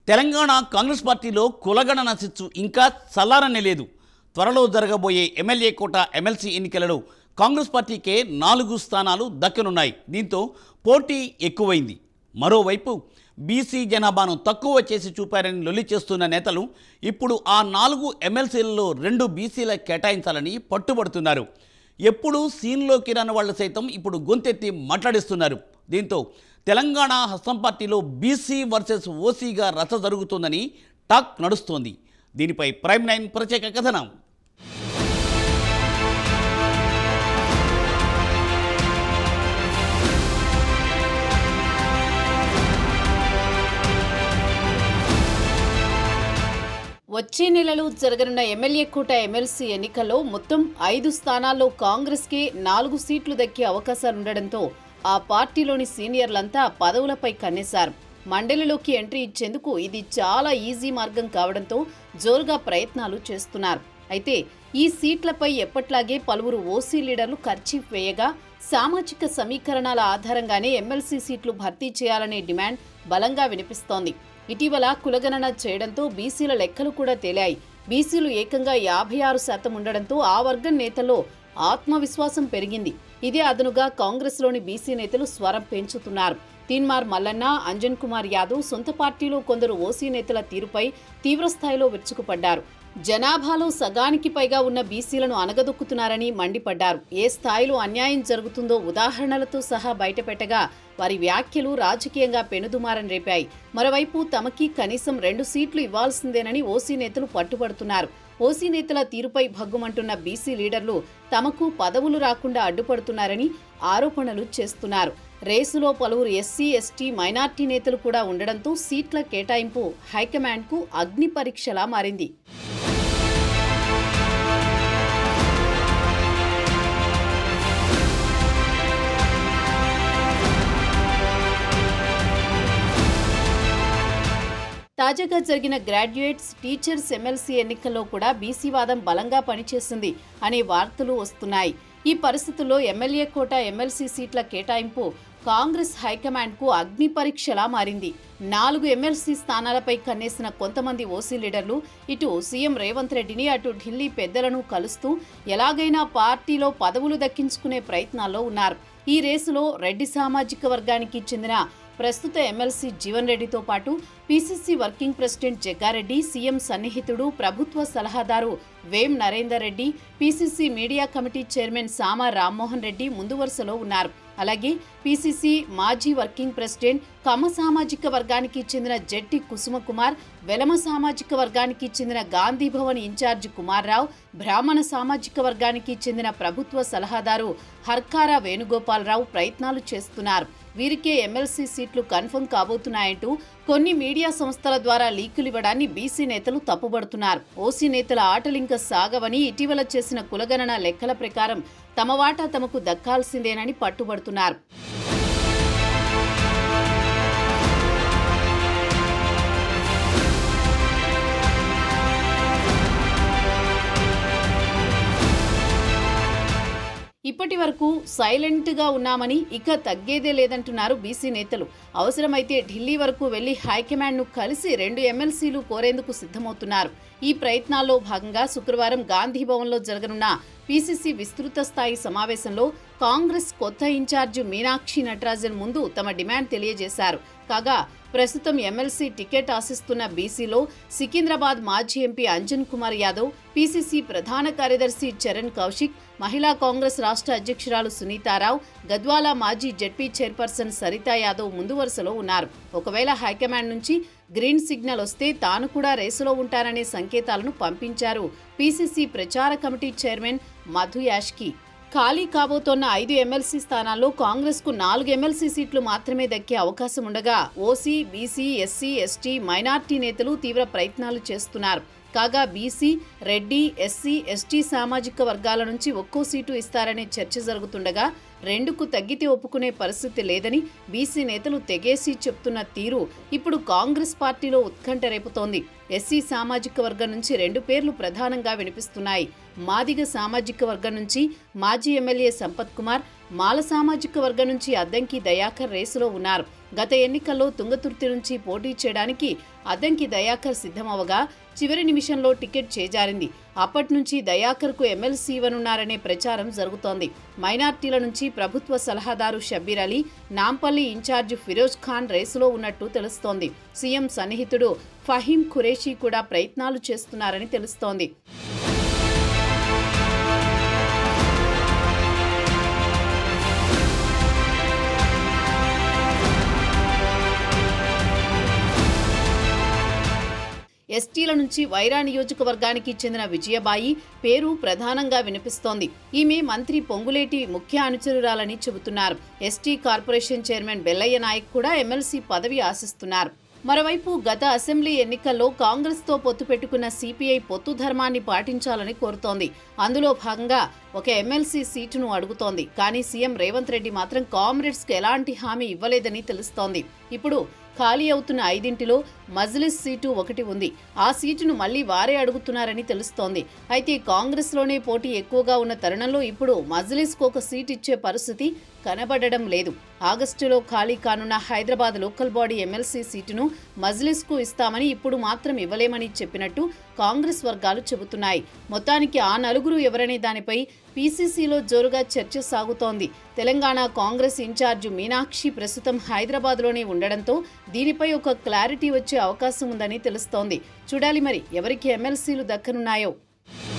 తెలంగాణ కాంగ్రెస్ పార్టీలో కులగణన చిచ్చు ఇంకా చల్లారనే లేదు. త్వరలో జరగబోయే ఎమ్మెల్యే కోట ఎమ్మెల్సీ ఎన్నికలలో కాంగ్రెస్ పార్టీకే 4 స్థానాలు దక్కనున్నాయి. దీంతో పోటీ ఎక్కువైంది. మరోవైపు బీసీ జనాభాను తక్కువ చేసి చూపారని లొల్లి చేస్తున్న నేతలు ఇప్పుడు ఆ 4 ఎమ్మెల్సీలలో 2 బీసీల కేటాయించాలని పట్టుబడుతున్నారు. ఎప్పుడూ సీన్లోకి రాని వాళ్ళు సైతం ఇప్పుడు గొంతెత్తి మాట్లాడిస్తున్నారు. దీంతో తెలంగాణ హస్తం పార్టీలో బీసీ వర్సెస్ ఓసీగా రచ్చ జరుగుతుందని టాక్ నడుస్తోంది. దీనిపై ప్రైమ్ 9 ప్రత్యేక కథనం. వచ్చే నెలలో జరగనున్న ఎమ్మెల్యే కోట ఎమ్మెల్సీ ఎన్నికల్లో మొత్తం 5 స్థానాల్లో కాంగ్రెస్కే 4 సీట్లు దక్కే అవకాశాలుండడంతో ఆ పార్టీలోని సీనియర్లంతా పదవులపై కన్నేశారు. మండలిలోకి ఎంట్రీ ఇచ్చేందుకు ఇది చాలా ఈజీ మార్గం కావడంతో జోరుగా ప్రయత్నాలు చేస్తున్నారు. అయితే ఈ సీట్లపై ఎప్పట్లాగే పలువురు ఓసీ లీడర్లు కర్చీఫ్ వేయగా సామాజిక సమీకరణాల ఆధారంగానే ఎమ్మెల్సీ సీట్లు భర్తీ చేయాలనే డిమాండ్ బలంగా వినిపిస్తోంది. ఇటీవల కులగణన చేయడంతో బీసీల లెక్కలు కూడా తేలాయి. బీసీలు ఏకంగా 56% ఉండడంతో ఆ వర్గం నేతల్లో ఆత్మవిశ్వాసం పెరిగింది. ఇదే అదనుగా కాంగ్రెస్లోని బీసీ నేతలు స్వరం పెంచుతున్నారు. తీన్మార్ మల్లన్న, అంజన్ కుమార్ యాదవ్ సొంత పార్టీలో కొందరు ఓసీ నేతల తీరుపై తీవ్రస్థాయిలో విరుచుకుపడ్డారు. జనాభాలో సగానికి పైగా ఉన్న బీసీలను అనగదొక్కుతున్నారని మండిపడ్డారు. ఏ స్థాయిలో అన్యాయం జరుగుతుందో ఉదాహరణలతో సహా బయటపెట్టగా వారి వ్యాఖ్యలు రాజకీయంగా పెనుదుమారం రేపాయి. మరోవైపు తమకి కనీసం 2 సీట్లు ఇవ్వాల్సిందేనని ఓసీ నేతలు పట్టుబడుతున్నారు. ఓసీ నేతల తీరుపై భగ్గుమంటున్న బీసీ లీడర్లు తమకు పదవులు రాకుండా అడ్డుపడుతున్నారని ఆరోపణలు చేస్తున్నారు. రేసులో పలువురు ఎస్సీ, ఎస్టీ, మైనార్టీ నేతలు కూడా ఉండడంతో సీట్ల కేటాయింపు హైకమాండ్కు అగ్ని పరీక్షలా మారింది. తాజాగా జరిగిన గ్రాడ్యుయేట్స్, టీచర్స్ ఎమ్మెల్సీ ఎన్నికల్లో కూడా బీసీ వాదం బలంగా పనిచేసింది అనే వార్తలు వస్తున్నాయి. ఈ పరిస్థితుల్లో ఎమ్మెల్యే కోట ఎమ్మెల్సీ సీట్ల కేటాయింపు కాంగ్రెస్ హైకమాండ్కు అగ్ని పరీక్షలా మారింది. 4 ఎమ్మెల్సీ స్థానాలపై కన్నేసిన కొంతమంది ఓసీ లీడర్లు ఇటు సీఎం రేవంత్ రెడ్డిని, అటు ఢిల్లీ పెద్దలను కలుస్తూ ఎలాగైనా పార్టీలో పదవులు దక్కించుకునే ప్రయత్నాల్లో ఉన్నారు. ఈ రేసులో రెడ్డి సామాజిక వర్గానికి చెందిన ప్రస్తుత ఎమ్మెల్సీ జీవన్ రెడ్డితో పాటు PCC working president Jaggareddy, CM సన్నిహితుడు, ప్రభుత్వ సలహాదారు Vem Narender Reddy, PCC media committee chairman Sama Rammohan Reddy ముందు వరుసలో ఉన్నారు. అలాగే పీసీసీ మాజీ వర్కింగ్ ప్రెసిడెంట్, కమ్మ సామాజిక వర్గానికి చెందిన జెట్టి కుసుమకుమార్, వెలమ సామాజిక వర్గానికి చెందిన గాంధీ భవన్ ఇన్ఛార్జ్ కుమార్ రావు, బ్రాహ్మణ సామాజిక వర్గానికి చెందిన ప్రభుత్వ సలహాదారు హర్కారా వేణుగోపాలరావు ప్రయత్నాలు చేస్తున్నారు. వీరికే ఎమ్మెల్సీ సీట్లు కన్ఫర్మ్ కాబోతున్నాయంటూ కొన్ని మీడియా సంస్థల ద్వారా లీకులు ఇవ్వడాన్ని బీసీ నేతలు తప్పుబడుతున్నారు. ఓసీ నేతల ఆటలింక సాగవని, ఇటీవల చేసిన కులగణన లెక్కల ప్రకారం తమ వాటా తమకు దక్కాల్సిందేనని పట్టుబడుతున్నారు. ఇప్పటి వరకు సైలెంట్గా ఉన్నామని, ఇక తగ్గేదే లేదంటున్నారు బీసీ నేతలు. అవసరమైతే ఢిల్లీ వరకు వెళ్లి హైకమాండ్ను కలిసి 2 ఎమ్మెల్సీలు కోరేందుకు సిద్ధమవుతున్నారు. ఈ ప్రయత్నాల్లో భాగంగా శుక్రవారం గాంధీ భవన్లో జరగనున్న పీసీసీ విస్తృత స్థాయి సమావేశంలో కాంగ్రెస్ కొత్త ఇన్ఛార్జి మీనాక్షి నటరాజన్ ముందు తమ డిమాండ్ తెలియజేశారు. కాగా ప్రస్తుతం ఎమ్మెల్సీ టికెట్ ఆశిస్తున్న బీసీలో సికింద్రాబాద్ మాజీ ఎంపీ అంజన్ కుమార్ యాదవ్, పీసీసీ ప్రధాన కార్యదర్శి చరణ్ కౌశిక్, మహిళా కాంగ్రెస్ రాష్ట్ర అధ్యక్షురాలు సునీతారావు, గద్వాల మాజీ జెడ్పీ చైర్పర్సన్ సరితా యాదవ్ ముందు వరుసలో ఉన్నారు. ఒకవేళ హైకమాండ్ నుంచి గ్రీన్ సిగ్నల్ వస్తే తాను కూడా రేసులో ఉంటారనే సంకేతాలను పంపించారు పీసీసీ ప్రచార కమిటీ చైర్మన్ మధు యాష్కి. ఖాళీ కాబోతోన్న 5 ఎమ్మెల్సీ స్థానాల్లో కాంగ్రెస్కు 4 ఎమ్మెల్సీ సీట్లు మాత్రమే దక్కే అవకాశం ఉండగా OC, BC, SC, ST, minority నేతలు తీవ్ర ప్రయత్నాలు చేస్తున్నారు. కాగా బీసీ, రెడ్డి, ఎస్సీ, ఎస్టీ సామాజిక వర్గాల నుంచి ఒక్కో సీటు ఇస్తారనే చర్చ జరుగుతుండగా 2కు తగ్గితే ఒప్పుకునే పరిస్థితి లేదని బీసీ నేతలు తెగేసి చెప్తున్న తీరు ఇప్పుడు కాంగ్రెస్ పార్టీలో ఉత్కంఠ రేపుతోంది. ఎస్సీ సామాజిక వర్గం నుంచి 2 పేర్లు ప్రధానంగా వినిపిస్తున్నాయి. మాదిగ సామాజిక వర్గం నుంచి మాజీ ఎమ్మెల్యే సంపత్ కుమార్, మాల సామాజిక వర్గం నుంచి అద్దంకి దయాకర్ రేసులో ఉన్నారు. గత ఎన్నికల్లో తుంగతుర్తి నుంచి పోటీ చేయడానికి అద్దంకి దయాకర్ సిద్ధమవగా చివరి నిమిషంలో టికెట్ చేజారింది. అప్పటి నుంచి దయాకర్కు ఎమ్మెల్సీ ఇవ్వనున్నారనే ప్రచారం జరుగుతోంది. మైనార్టీల నుంచి ప్రభుత్వ సలహాదారు షబ్బీర్ అలీ, నాంపల్లి ఇన్ఛార్జ్ ఫిరోజ్ ఖాన్ రేసులో ఉన్నట్టు తెలుస్తోంది. సీఎం సన్నిహితుడు ఫహీం ఖురేషీ కూడా ప్రయత్నాలు చేస్తున్నారని తెలుస్తోంది. ఎస్టీల నుంచి వైరా నియోజకవర్గానికి చెందిన విజయబాయి పేరు ప్రధానంగా వినిపిస్తోంది. ఈమె మంత్రి పొంగులేటి ముఖ్య అనుచరురాలని చెబుతున్నారు. ST corporation chairman Bellaiah Naik కూడా ఎమ్మెల్సీ పదవి ఆశిస్తున్నారు. మరోవైపు గత అసెంబ్లీ ఎన్నికల్లో కాంగ్రెస్తో పొత్తు పెట్టుకున్న సిపిఐ పొత్తు ధర్మాన్ని పాటించాలని కోరుతోంది. అందులో భాగంగా ఒక ఎమ్మెల్సీ సీటును అడుగుతోంది. కానీ సీఎం రేవంత్ రెడ్డి మాత్రం కామ్రేడ్స్కు ఎలాంటి హామీ ఇవ్వలేదని తెలుస్తోంది. ఇప్పుడు ఖాళీ అవుతున్న 5 మజ్లిస్ సీటు ఒకటి ఉంది. ఆ సీటును మళ్లీ వారే అడుగుతున్నారని తెలుస్తోంది. అయితే కాంగ్రెస్లోనే పోటీ ఎక్కువగా ఉన్న తరుణంలో ఇప్పుడు మజ్లిస్కు ఒక సీట్ ఇచ్చే పరిస్థితి కనబడడం లేదు. ఆగస్టులో ఖాళీ కానున్న హైదరాబాద్ లోకల్ బాడీ ఎమ్మెల్సీ సీటును మజ్లిస్కు ఇస్తామని, ఇప్పుడు మాత్రం ఇవ్వలేమని చెప్పినట్టు కాంగ్రెస్ వర్గాలు చెబుతున్నాయి. మొత్తానికి ఆ నలుగురు ఎవరనే దానిపై పీసీసీలో జోరుగా చర్చ సాగుతోంది. తెలంగాణ కాంగ్రెస్ ఇన్ఛార్జ్ మీనాక్షి ప్రస్తుతం హైదరాబాద్లోనే ఉండడంతో దీనిపై ఒక క్లారిటీ వచ్చే అవకాశం ఉందని తెలుస్తోంది. చూడాలి మరి ఎవరికి ఎమ్మెల్సీలు దక్కనున్నాయో.